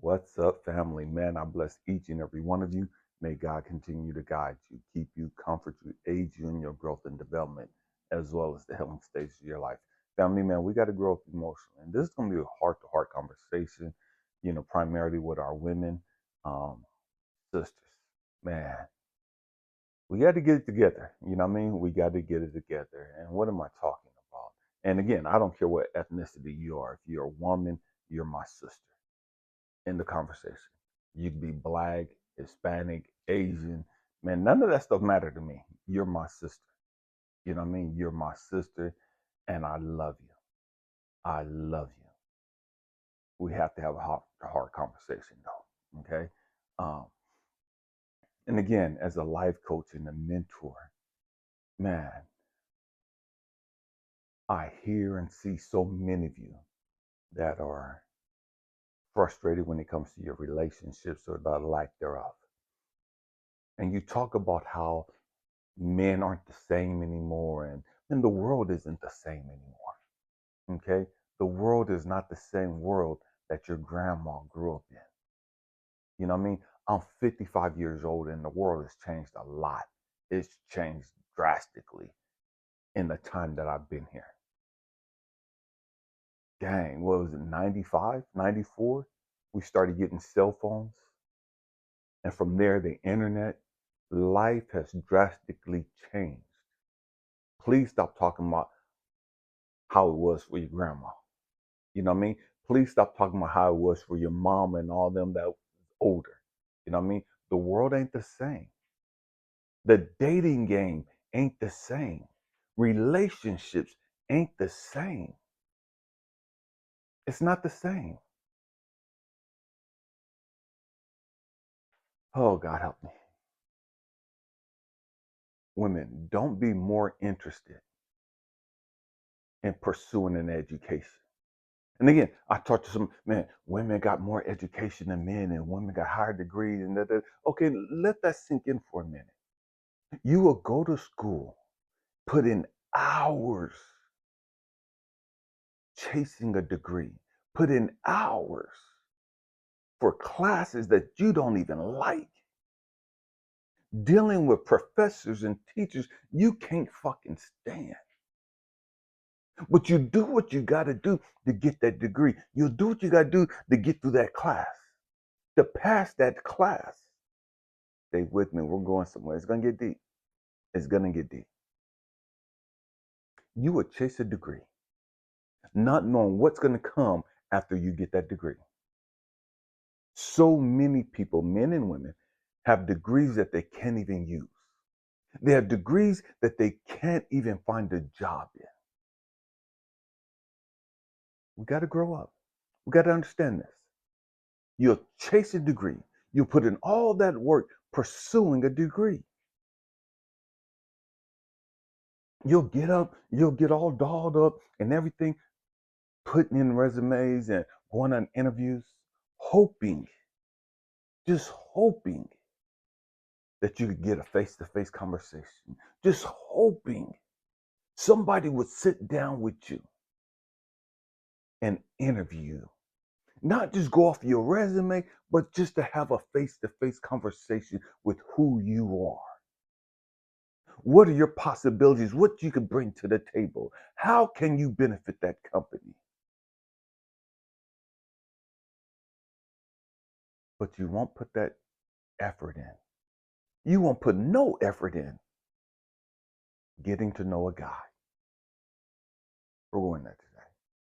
What's up, family? Man, I bless each and every one of you. May God continue to guide you, keep you, comfort you, aid you in your growth and development, as well as the healing stages of your life. Family, man, we got to grow up emotionally. And this is going to be a heart to heart conversation, primarily with our women sisters. Man, we got to get it together. You know what I mean? We got to get it together. And what am I talking about? And again, I don't care what ethnicity you are. If you're a woman, you're my sister in the conversation. You could be black, Hispanic, Asian. Man, none of that stuff matter to me. You're my sister. You know what I mean? You're my sister, and I love you. I love you. We have to have a heart conversation, though. Okay. Um, and again, as a life coach and a mentor, man, I hear and see so many of you that are frustrated when it comes to your relationships or the lack thereof. And you talk about how men aren't the same anymore, and the world isn't the same anymore. Okay, the world is not the same world that your grandma grew up in. You know what I mean? I'm 55 years old and the world has changed a lot. It's changed drastically in the time that I've been here. Dang, what was it, 95, 94? We started getting cell phones, and from there the internet. Life has drastically changed. Please stop talking about how it was for your grandma. You know what I mean? Please stop talking about how it was for your mom and all them that was older. You know what I mean? The world ain't the same. The dating game ain't the same. Relationships ain't the same. It's not the same. Oh, God help me. Women, don't be more interested in pursuing an education. And again, I talked to some man, women got more education than men, and women got higher degrees and that. Okay, let that sink in for a minute. You will go to school, put in hours chasing a degree, put in hours for classes that you don't even like, dealing with professors and teachers you can't fucking stand. But you do what you got to do to get that degree. You'll do what you got to do to get through that class, to pass that class. Stay with me. We're going somewhere. It's going to get deep. It's going to get deep. You will chase a degree, not knowing what's going to come after you get that degree. So many people, men and women, have degrees that they can't even use. They have degrees that they can't even find a job in. We got to grow up. We got to understand this. You'll chase a degree. You put in all that work pursuing a degree. You'll get up, you'll get all dolled up and everything, putting in resumes and going on interviews, hoping, just hoping that you could get a face to face conversation, just hoping somebody would sit down with you and interview you. Not just go off your resume, but just to have a face to face conversation with who you are. What are your possibilities? What you could bring to the table? How can you benefit that company? But you won't put that effort in. You won't put no effort in getting to know a guy. We're going there today.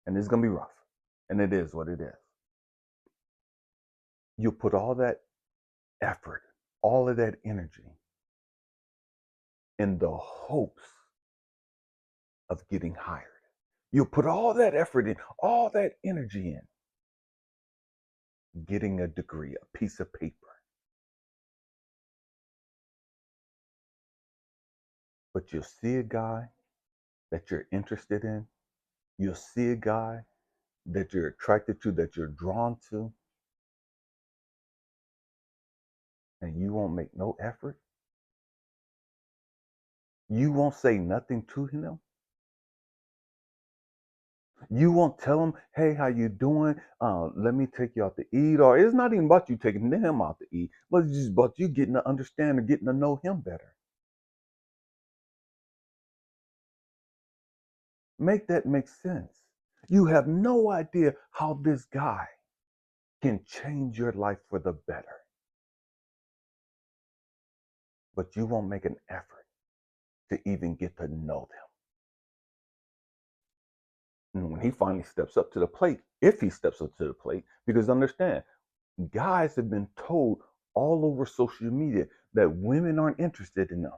And it's going to be rough. And it is what it is. You put all that effort, all of that energy in the hopes of getting hired. You put all that effort in, all that energy in getting a degree, a piece of paper. But you'll see a guy that you're interested in. You'll see a guy that you're attracted to, that you're drawn to, and you won't make no effort. You won't say nothing to him. You won't tell them, hey, how you doing? Let me take you out to eat. Or it's not even about you taking him out to eat, but it's just about you getting to understand and getting to know him better. Make that make sense. You have no idea how this guy can change your life for the better, but you won't make an effort to even get to know them. And when he finally steps up to the plate, if he steps up to the plate, because understand, guys have been told all over social media that women aren't interested in them.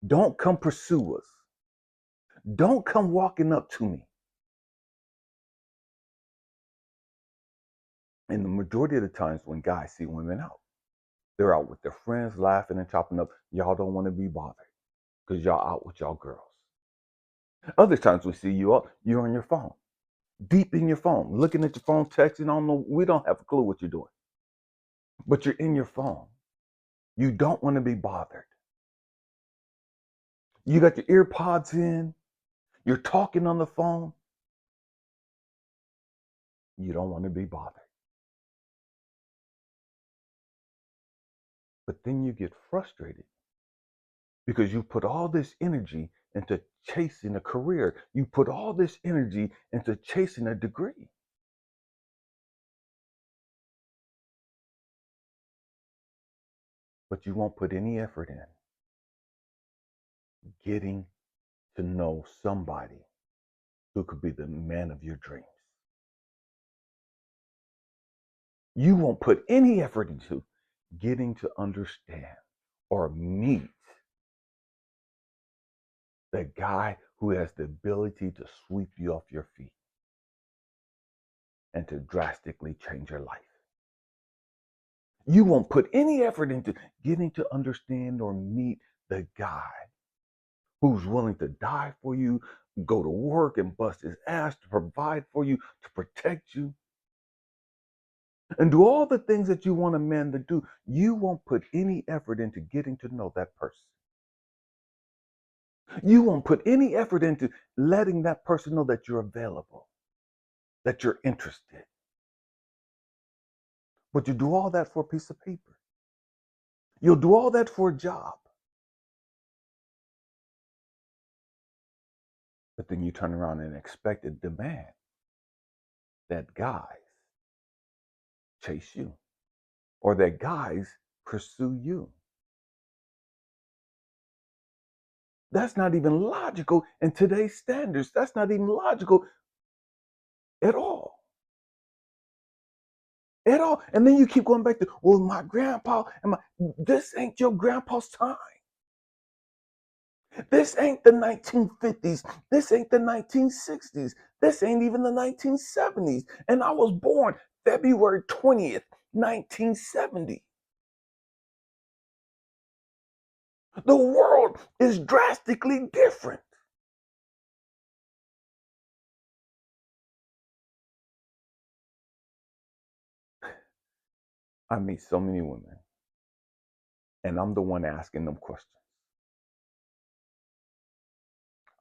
Don't come pursue us. Don't come walking up to me. And the majority of the times when guys see women out, they're out with their friends, laughing and chopping up. Y'all don't want to be bothered because y'all out with y'all girls. Other times we see you up, you're on your phone, deep in your phone, looking at your phone, texting. I don't know, we don't have a clue what you're doing, but you're in your phone. You don't want to be bothered. You got your ear pods in, you're talking on the phone. You don't want to be bothered. But then you get frustrated because you put all this energy into chasing a career. You put all this energy into chasing a degree. But you won't put any effort in getting to know somebody who could be the man of your dreams. You won't put any effort into getting to understand or meet the guy who has the ability to sweep you off your feet and to drastically change your life. You won't put any effort into getting to understand or meet the guy who's willing to die for you, go to work and bust his ass to provide for you, to protect you, and do all the things that you want a man to do. You won't put any effort into getting to know that person. You won't put any effort into letting that person know that you're available, that you're interested. But you do all that for a piece of paper. You'll do all that for a job. But then you turn around and expect and demand that guys chase you or that guys pursue you. That's not even logical in today's standards. That's not even logical at all. At all. And then you keep going back to, well, my grandpa and this ain't your grandpa's time. This ain't the 1950s. This ain't the 1960s. This ain't even the 1970s. And I was born February 20th, 1970. The world is drastically different. I meet so many women, and I'm the one asking them questions.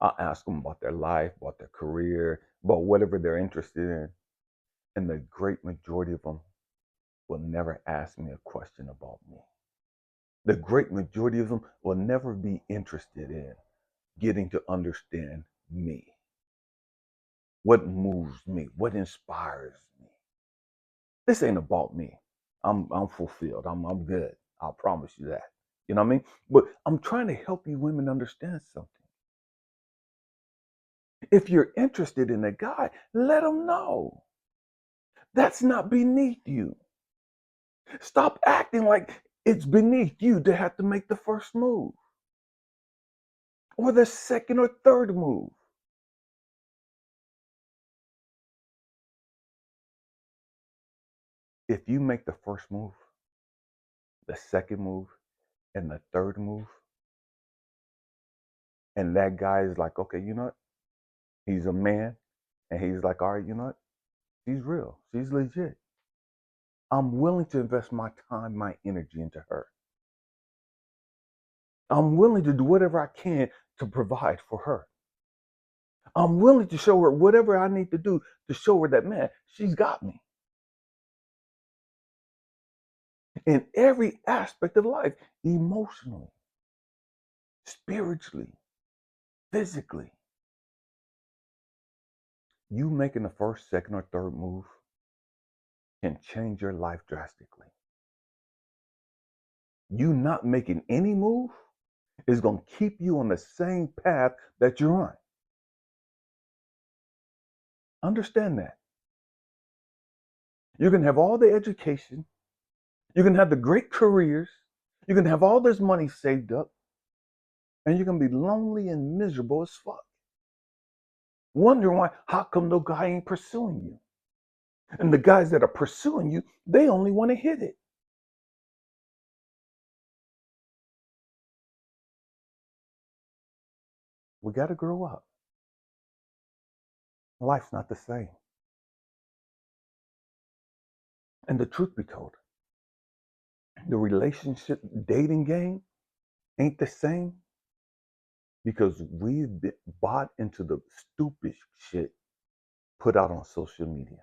I'll ask them about their life, about their career, about whatever they're interested in. And the great majority of them will never ask me a question about me. The great majority of them will never be interested in getting to understand me. What moves me? What inspires me? This ain't about me. I'm fulfilled. I'm good. I promise you that. You know what I mean? But I'm trying to help you women understand something. If you're interested in a guy, let him know. That's not beneath you. Stop acting like it's beneath you to have to make the first move or the second or third move. If you make the first move, the second move, and the third move, and that guy is like, okay, you know what? He's a man, and he's like, all right, you know what? She's real. She's legit. I'm willing to invest my time, my energy into her. I'm willing to do whatever I can to provide for her. I'm willing to show her whatever I need to do to show her that, man, she's got me in every aspect of life, emotionally, spiritually, physically. You making the first, second, or third move can change your life drastically. You not making any move is going to keep you on the same path that you're on. Understand that. You can have all the education, you can have the great careers, you can have all this money saved up, and you're going to be lonely and miserable as fuck. Wondering why, how come no guy ain't pursuing you? And the guys that are pursuing you, they only want to hit it. We got to grow up. Life's not the same. And the truth be told, the relationship dating game ain't the same because we've been bought into the stupid shit put out on social media,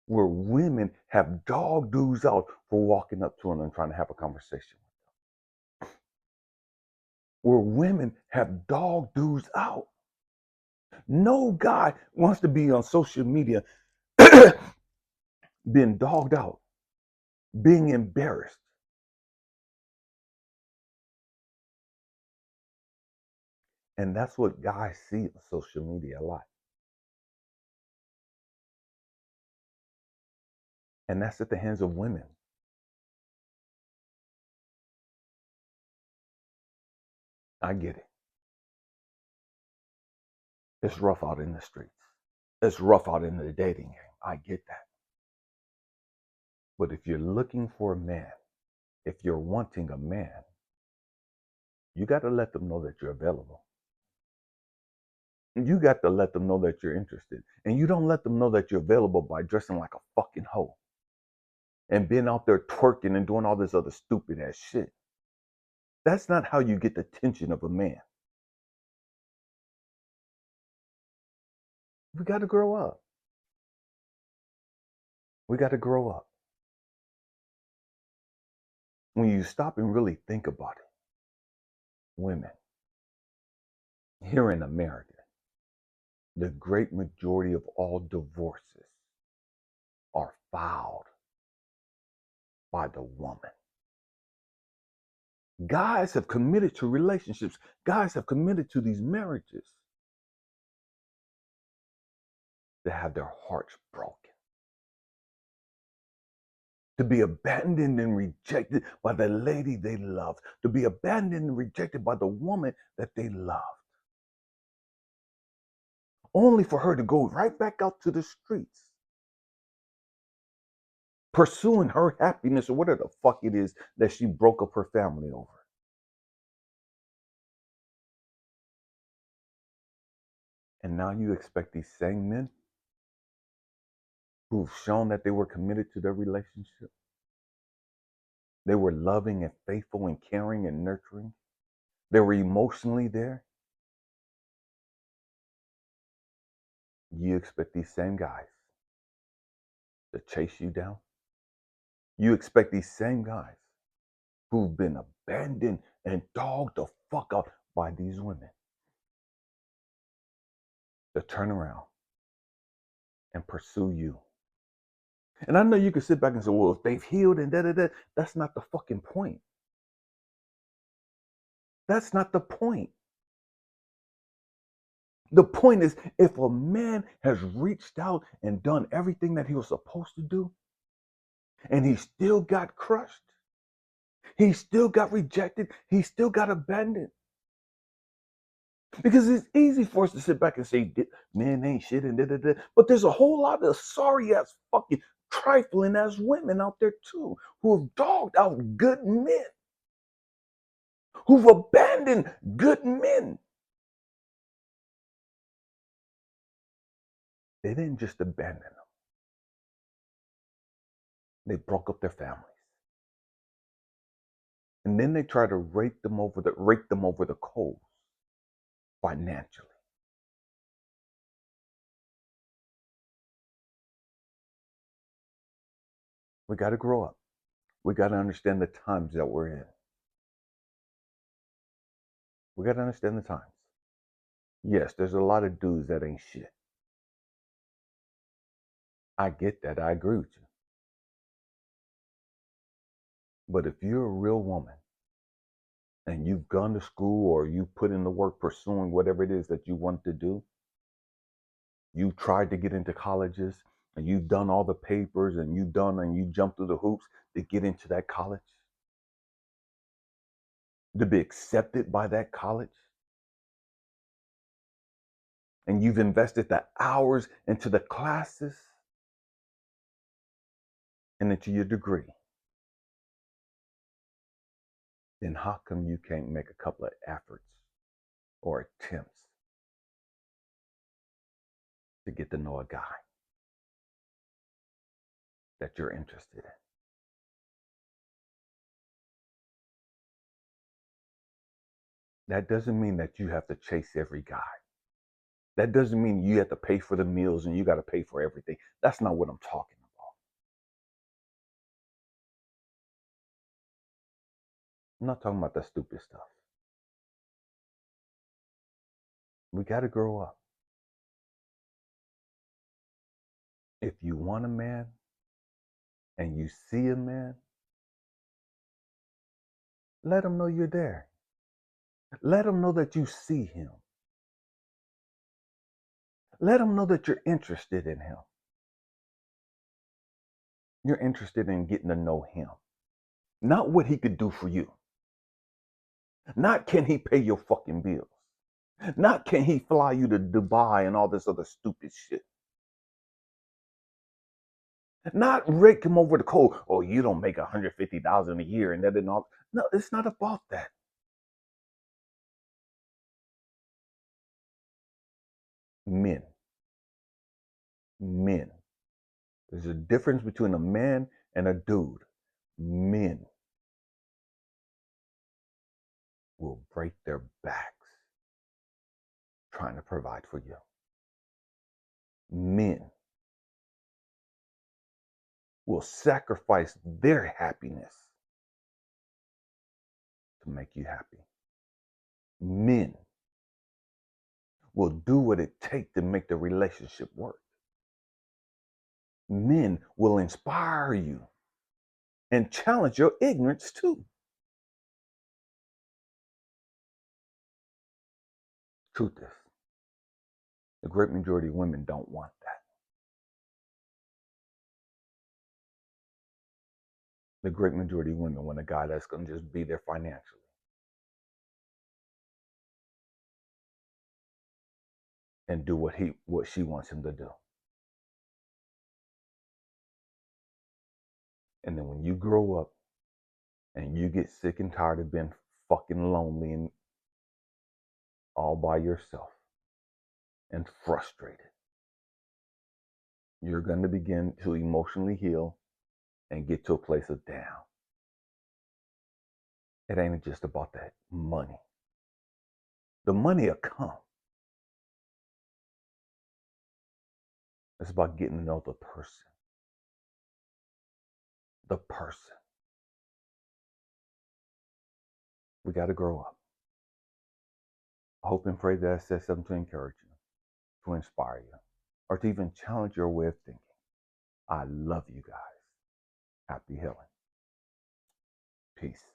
where women have dog dudes out for walking up to them and trying to have a conversation, where women have dog dudes out. No guy wants to be on social media being dogged out, being embarrassed. And that's what guys see on social media a lot. And that's at the hands of women. I get it. It's rough out in the streets. It's rough out in the dating game. I get that. But if you're looking for a man, if you're wanting a man, you got to let them know that you're available. You got to let them know that you're interested. And you don't let them know that you're available by dressing like a fucking hoe and being out there twerking and doing all this other stupid ass shit. That's not how you get the attention of a man. We got to grow up. We got to grow up. When you stop and really think about it, women, here in America, the great majority of all divorces are filed by the woman. Guys have committed to relationships. Guys have committed to these marriages that have their hearts broken. To be abandoned and rejected by the lady they love. To be abandoned and rejected by the woman that they love. Only for her to go right back out to the streets, pursuing her happiness or whatever the fuck it is that she broke up her family over. And now you expect these same men who've shown that they were committed to their relationship, they were loving and faithful and caring and nurturing, they were emotionally there. You expect these same guys to chase you down? You expect these same guys who've been abandoned and dogged the fuck out by these women to turn around and pursue you? And I know you can sit back and say, well, if they've healed and da-da-da, that's not the fucking point. That's not the point. The point is, if a man has reached out and done everything that he was supposed to do, and he still got crushed, he still got rejected, he still got abandoned. Because it's easy for us to sit back and say, men ain't shit and da-da-da. But there's a whole lot of sorry ass fucking trifling ass women out there too, who have dogged out good men, who've abandoned good men. They didn't just abandon them. They broke up their families. And then they try to rake them over the coals. financially. We got to grow up. We got to understand the times that we're in. We got to understand the times. Yes, there's a lot of dudes that ain't shit. I get that. I agree with you. But if you're a real woman and you've gone to school or you put in the work pursuing whatever it is that you want to do, you tried to get into colleges and you've done all the papers and you jumped through the hoops to get into that college, to be accepted by that college, and you've invested the hours into the classes and into your degree, then how come you can't make a couple of efforts or attempts to get to know a guy that you're interested in? That doesn't mean that you have to chase every guy. That doesn't mean you have to pay for the meals and you got to pay for everything. That's not what I'm talking about. I'm not talking about that stupid stuff. We got to grow up. If you want a man and you see a man, let him know you're there. Let him know that you see him. Let him know that you're interested in him. You're interested in getting to know him. Not what he could do for you. Not can he pay your fucking bills. Not can he fly you to Dubai and all this other stupid shit. Not rake him over the coal. Oh, you don't make $150,000 a year and that and all. No, it's not about that. Men. There's a difference between a man and a dude. Men will break their backs trying to provide for you. Men will sacrifice their happiness to make you happy. Men will do what it takes to make the relationship work. Men will inspire you and challenge your ignorance too. Truth is, the great majority of women don't want that. The great majority of women want a guy that's going to just be there financially. And do what she wants him to do. And then when you grow up and you get sick and tired of being fucking lonely and all by yourself and frustrated, you're going to begin to emotionally heal and get to a place of down. It ain't just about that money. The money will come. It's about getting to know the person. The person. We got to grow up. I hope and pray that I said something to encourage you, to inspire you, or to even challenge your way of thinking. I love you guys. Happy healing. Peace.